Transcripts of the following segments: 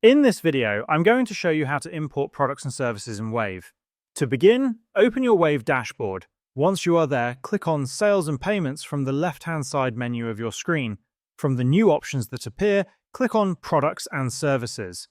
In this video, I'm going to show you how to import products and services in Wave. To begin, open your Wave dashboard. Once you are there, click on Sales and Payments from the left-hand side menu of your screen. From the new options that appear, click on Products and Services.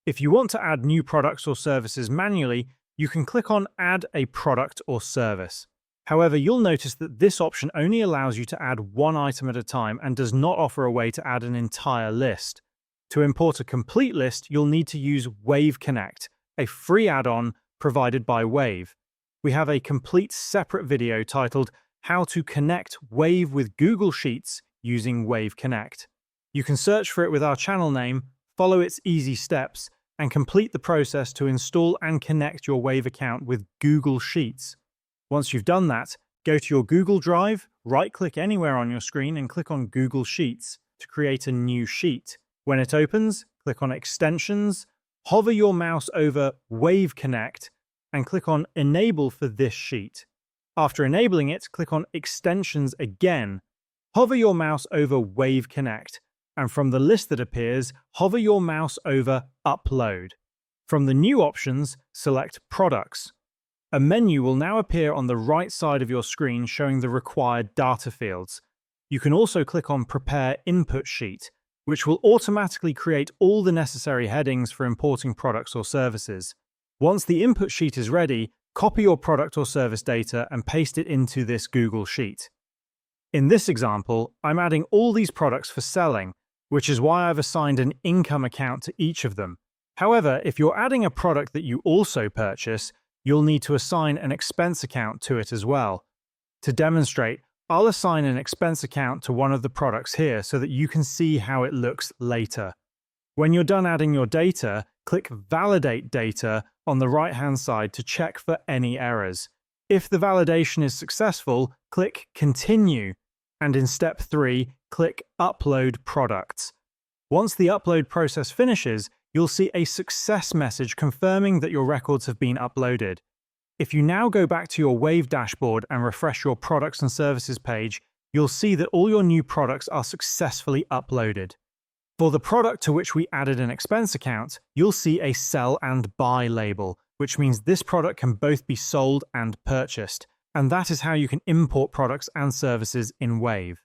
If you want to add new products or services manually, you can click on Add a Product or Service. However, you'll notice that this option only allows you to add one item at a time and does not offer a way to add an entire list. To import a complete list, you'll need to use Wave Connect, a free add-on provided by Wave. We have a complete separate video titled How to Connect Wave with Google Sheets using Wave Connect. You can search for it with our channel name, follow its easy steps, and complete the process to install and connect your Wave account with Google Sheets. Once you've done that, go to your Google Drive, right-click anywhere on your screen and click on Google Sheets to create a new sheet. When it opens, click on Extensions, hover your mouse over Wave Connect, and click on Enable for this sheet. After enabling it, click on Extensions again, hover your mouse over Wave Connect, and from the list that appears, hover your mouse over Upload. From the new options, select Products. A menu will now appear on the right side of your screen showing the required data fields. You can also click on Prepare Input Sheet, which will automatically create all the necessary headings for importing products or services. Once the input sheet is ready, copy your product or service data and paste it into this Google Sheet. In this example, I'm adding all these products for selling, which is why I've assigned an income account to each of them. However, if you're adding a product that you also purchase, you'll need to assign an expense account to it as well. To demonstrate, I'll assign an expense account to one of the products here so that you can see how it looks later. When you're done adding your data, click Validate Data on the right-hand side to check for any errors. If the validation is successful, click Continue, and in step 3, click Upload Products. Once the upload process finishes, you'll see a success message confirming that your records have been uploaded. If you now go back to your Wave dashboard and refresh your Products and Services page, you'll see that all your new products are successfully uploaded. For the product to which we added an expense account, you'll see a Sell and Buy label, which means this product can both be sold and purchased, and that is how you can import products and services in Wave.